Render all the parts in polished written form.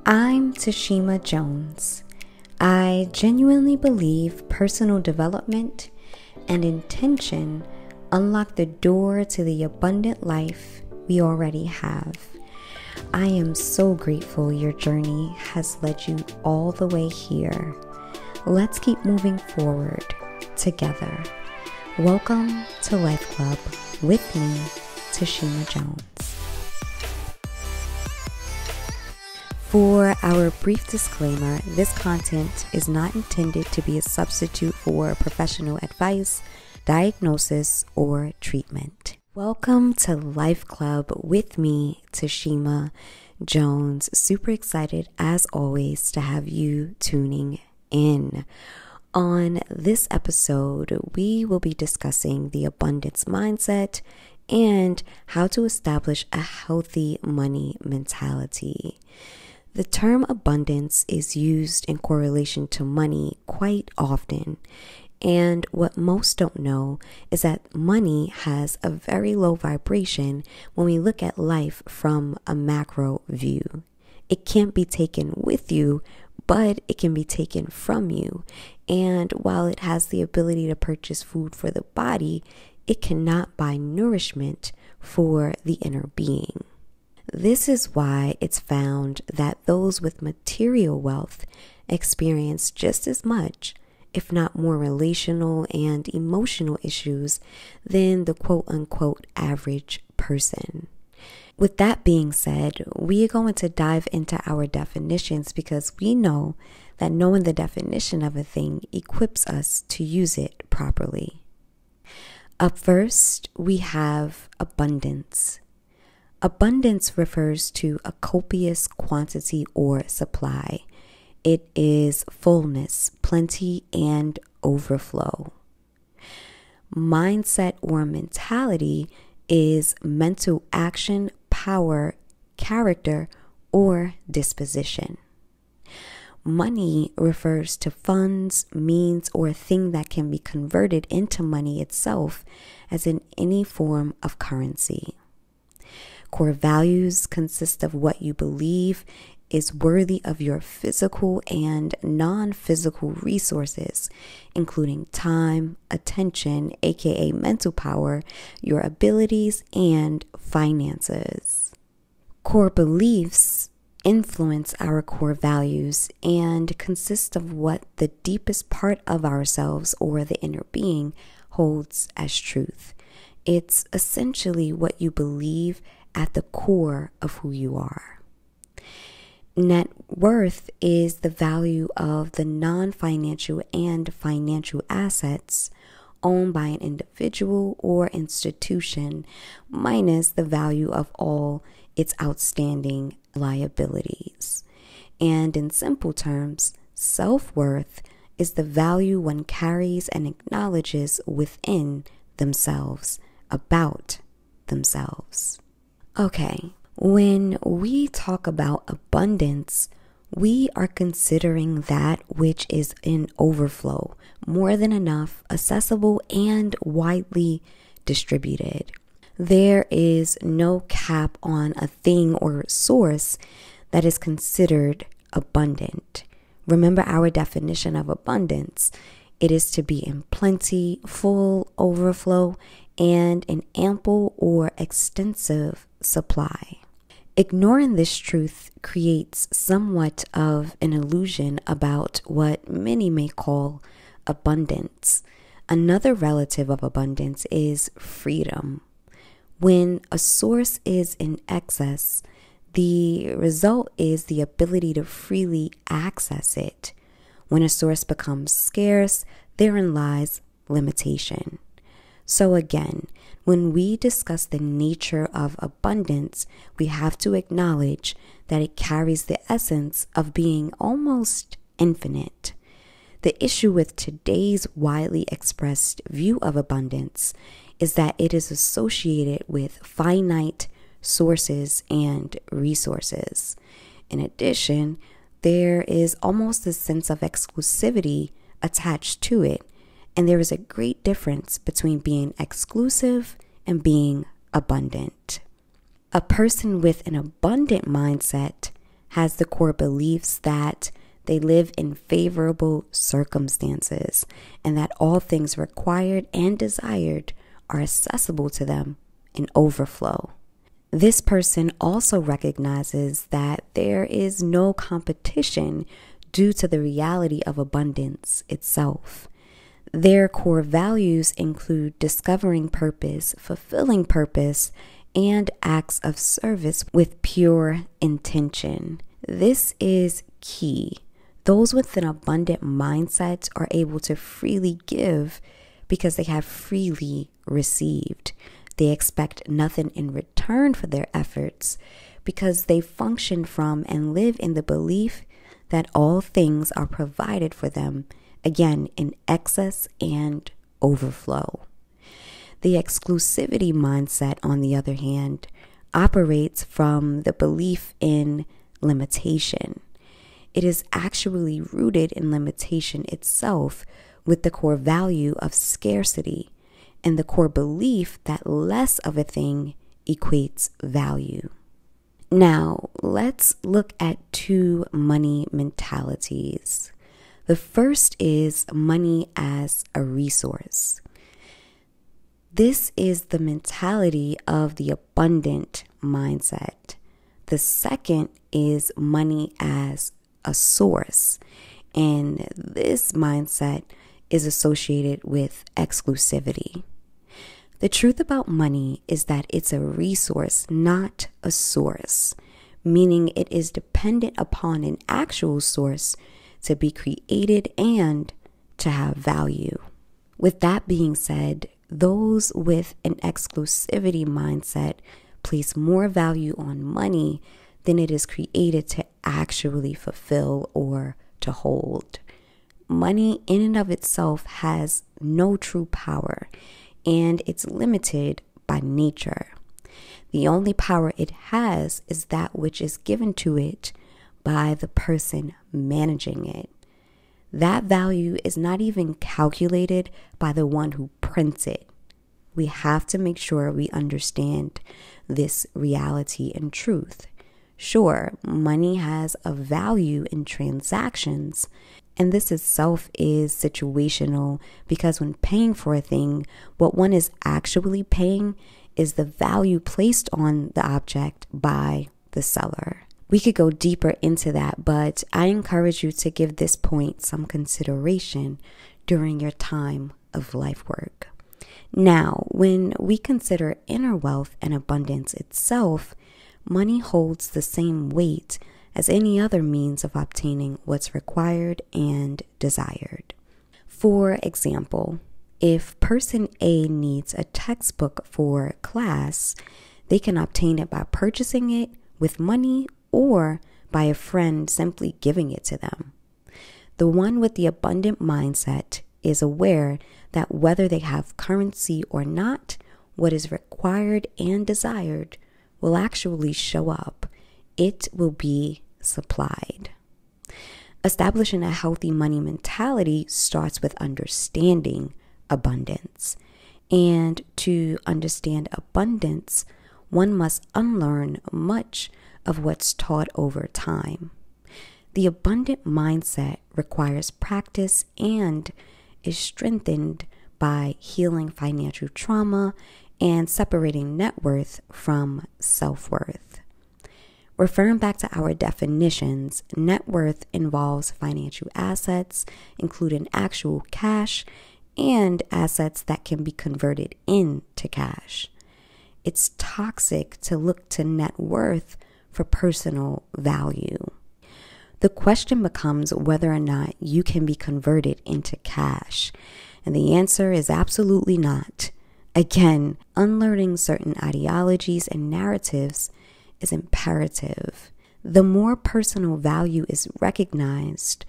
I'm Tashima Jones. I genuinely believe personal development and intention unlock the door to the abundant life we already have. I am so grateful your journey has led you all the way here. Let's keep moving forward together. Welcome to LifeClub with me, Tashima Jones. For our brief disclaimer, this content is not intended to be a substitute for professional advice, diagnosis, or treatment. Welcome to LifeClub with me, Tashima Jones. Super excited, as always, to have you tuning in. On this episode, we will be discussing the abundance mindset and how to establish a healthy money mentality. The term abundance is used in correlation to money quite often. And what most don't know is that money has a very low vibration when we look at life from a macro view. It can't be taken with you, but it can be taken from you. And while it has the ability to purchase food for the body, it cannot buy nourishment for the inner being. This is why it's found that those with material wealth experience just as much, if not more, relational and emotional issues than the quote-unquote average person. With that being said, we are going to dive into our definitions because we know that knowing the definition of a thing equips us to use it properly. Up first, we have abundance. Abundance refers to a copious quantity or supply. It is fullness, plenty, and overflow. Mindset or mentality is mental action, power, character, or disposition. Money refers to funds, means, or a thing that can be converted into money itself, as in any form of currency. Core values consist of what you believe is worthy of your physical and non-physical resources, including time, attention, aka mental power, your abilities, and finances. Core beliefs influence our core values and consist of what the deepest part of ourselves or the inner being holds as truth. It's essentially what you believe at the core of who you are. Net worth is the value of the non-financial and financial assets owned by an individual or institution minus the value of all its outstanding liabilities. And in simple terms, self-worth is the value one carries and acknowledges within themselves, about themselves. Okay, when we talk about abundance, we are considering that which is in overflow, more than enough, accessible, and widely distributed. There is no cap on a thing or source that is considered abundant. Remember our definition of abundance. It is to be in plenty, full, overflow, and an ample or extensive supply. Ignoring this truth creates somewhat of an illusion about what many may call abundance. Another relative of abundance is freedom. When a source is in excess, the result is the ability to freely access it. When a source becomes scarce, therein lies limitation. So again, when we discuss the nature of abundance, we have to acknowledge that it carries the essence of being almost infinite. The issue with today's widely expressed view of abundance is that it is associated with finite sources and resources. In addition, there is almost a sense of exclusivity attached to it. And there is a great difference between being exclusive and being abundant. A person with an abundant mindset has the core beliefs that they live in favorable circumstances and that all things required and desired are accessible to them in overflow. This person also recognizes that there is no competition due to the reality of abundance itself. Their core values include discovering purpose, fulfilling purpose, and acts of service with pure intention. This is key. Those with an abundant mindset are able to freely give because they have freely received. They expect nothing in return for their efforts because they function from and live in the belief that all things are provided for them, again, in excess and overflow. The exclusivity mindset, on the other hand, operates from the belief in limitation. It is actually rooted in limitation itself, with the core value of scarcity and the core belief that less of a thing equates value. Now, let's look at two money mentalities. The first is money as a resource. This is the mentality of the abundant mindset. The second is money as a source, and this mindset is associated with exclusivity. The truth about money is that it's a resource, not a source, meaning it is dependent upon an actual source to be created and to have value. With that being said, those with an exclusivity mindset place more value on money than it is created to actually fulfill or to hold. Money in and of itself has no true power, and it's limited by nature. The only power it has is that which is given to it by the person managing it. That value is not even calculated by the one who prints it. We have to make sure we understand this reality and truth. Sure, money has a value in transactions, and this itself is situational because when paying for a thing, what one is actually paying is the value placed on the object by the seller. We could go deeper into that, but I encourage you to give this point some consideration during your time of life work. Now, when we consider inner wealth and abundance itself, money holds the same weight as any other means of obtaining what's required and desired. For example, if person A needs a textbook for class, they can obtain it by purchasing it with money or by a friend simply giving it to them. The one with the abundant mindset is aware that whether they have currency or not, what is required and desired will actually show up. It will be supplied. Establishing a healthy money mentality starts with understanding abundance. And to understand abundance, one must unlearn much of what's taught over time. The abundant mindset requires practice and is strengthened by healing financial trauma and separating net worth from self-worth. Referring back to our definitions, net worth involves financial assets, including actual cash, and assets that can be converted into cash. It's toxic to look to net worth for personal value. The question becomes whether or not you can be converted into cash, and the answer is absolutely not. Again, unlearning certain ideologies and narratives is imperative. The more personal value is recognized,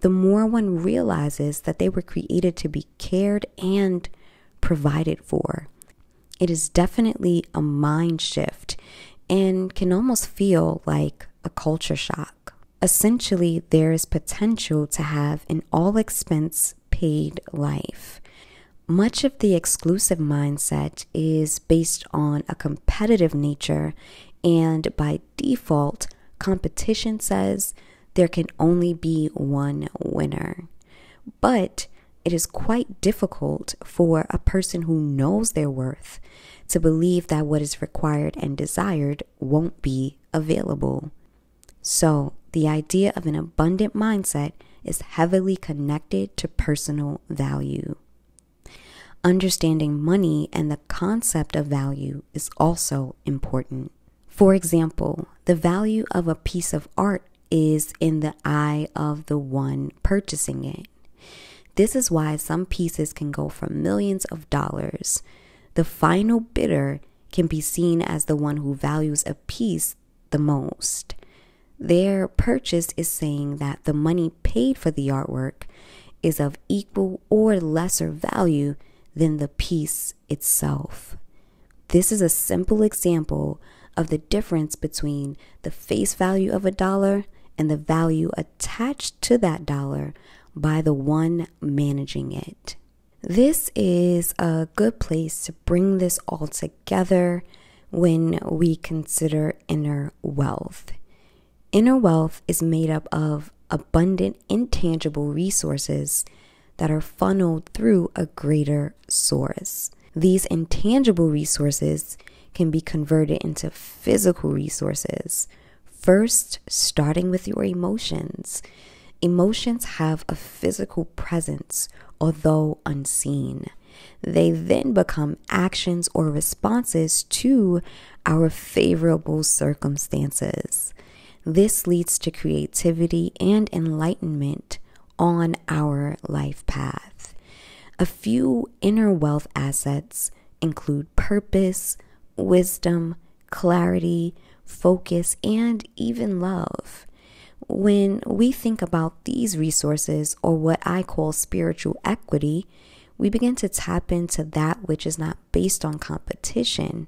the more one realizes that they were created to be cared and provided for. It is definitely a mind shift and can almost feel like a culture shock. Essentially, there is potential to have an all-expense paid life. Much of the exclusive mindset is based on a competitive nature, and by default, competition says there can only be one winner. But it is quite difficult for a person who knows their worth to believe that what is required and desired won't be available. So, the idea of an abundant mindset is heavily connected to personal value. Understanding money and the concept of value is also important. For example, the value of a piece of art is in the eye of the one purchasing it. This is why some pieces can go for millions of dollars. The final bidder can be seen as the one who values a piece the most. Their purchase is saying that the money paid for the artwork is of equal or lesser value than the piece itself. This is a simple example of the difference between the face value of a dollar and the value attached to that dollar by the one managing it. This is a good place to bring this all together when we consider inner wealth. Inner wealth is made up of abundant intangible resources that are funneled through a greater source. These intangible resources can be converted into physical resources. First, starting with your emotions. Emotions have a physical presence, although unseen. They then become actions or responses to our favorable circumstances. This leads to creativity and enlightenment on our life path. A few inner wealth assets include purpose, wisdom, clarity, focus, and even love. When we think about these resources, or what I call spiritual equity, we begin to tap into that which is not based on competition.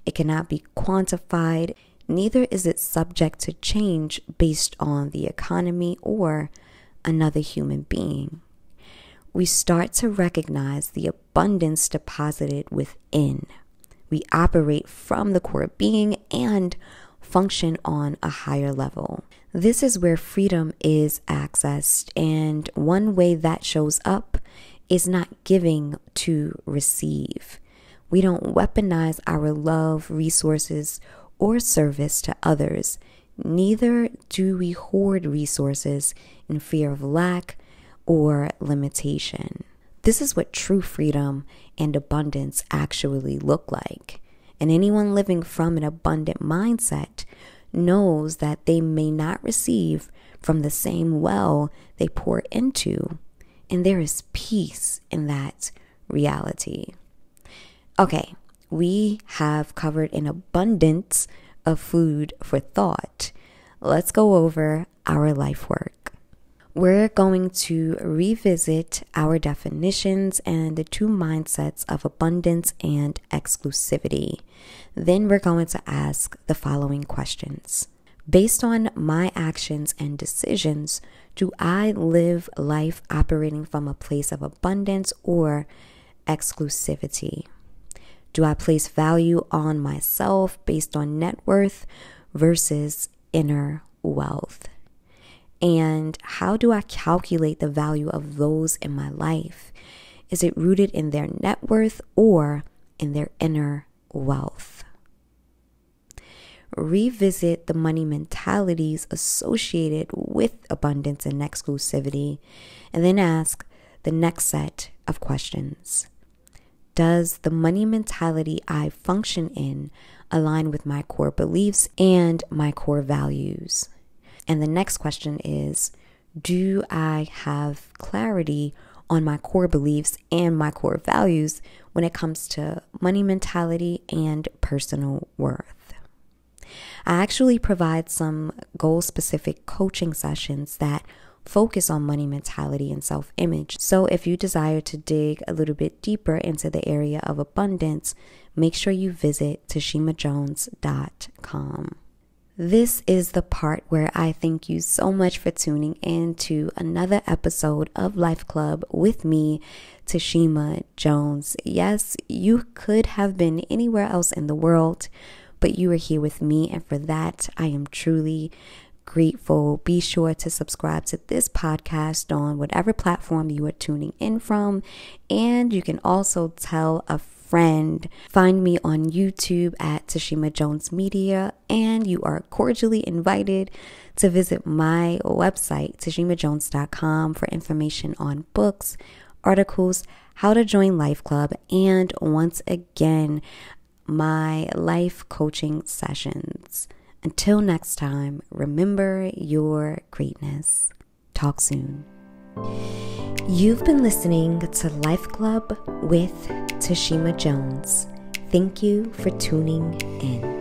It cannot be quantified, neither is it subject to change based on the economy or another human being. We start to recognize the abundance deposited within. We operate from the core being and function on a higher level. This is where freedom is accessed, and one way that shows up is not giving to receive. We don't weaponize our love, resources, or service to others. Neither do we hoard resources in fear of lack or limitation. This is what true freedom and abundance actually look like. And anyone living from an abundant mindset knows that they may not receive from the same well they pour into. And there is peace in that reality. Okay, we have covered an abundance of food for thought. Let's go over our life work. We're going to revisit our definitions and the two mindsets of abundance and exclusivity. Then we're going to ask the following questions. Based on my actions and decisions, do I live life operating from a place of abundance or exclusivity? Do I place value on myself based on net worth versus inner wealth? And how do I calculate the value of those in my life? Is it rooted in their net worth or in their inner wealth? Revisit the money mentalities associated with abundance and exclusivity, and then ask the next set of questions. Does the money mentality I function in align with my core beliefs and my core values? And the next question is, do I have clarity on my core beliefs and my core values when it comes to money mentality and personal worth? I actually provide some goal-specific coaching sessions that focus on money mentality and self-image. So if you desire to dig a little bit deeper into the area of abundance, make sure you visit tashimajones.com. This is the part where I thank you so much for tuning in to another episode of LifeClub with me, Tashima Jones. Yes, you could have been anywhere else in the world, but you are here with me, and for that, I am truly grateful. Be sure to subscribe to this podcast on whatever platform you are tuning in from, and you can also tell a friend. Find me on YouTube at Tashima Jones Media, and you are cordially invited to visit my website, tashimajones.com, for information on books, articles, how to join LifeClub, and once again, my life coaching sessions. Until next time, remember your greatness. Talk soon. You've been listening to LifeClub with Tashima Jones. Thank you for tuning in.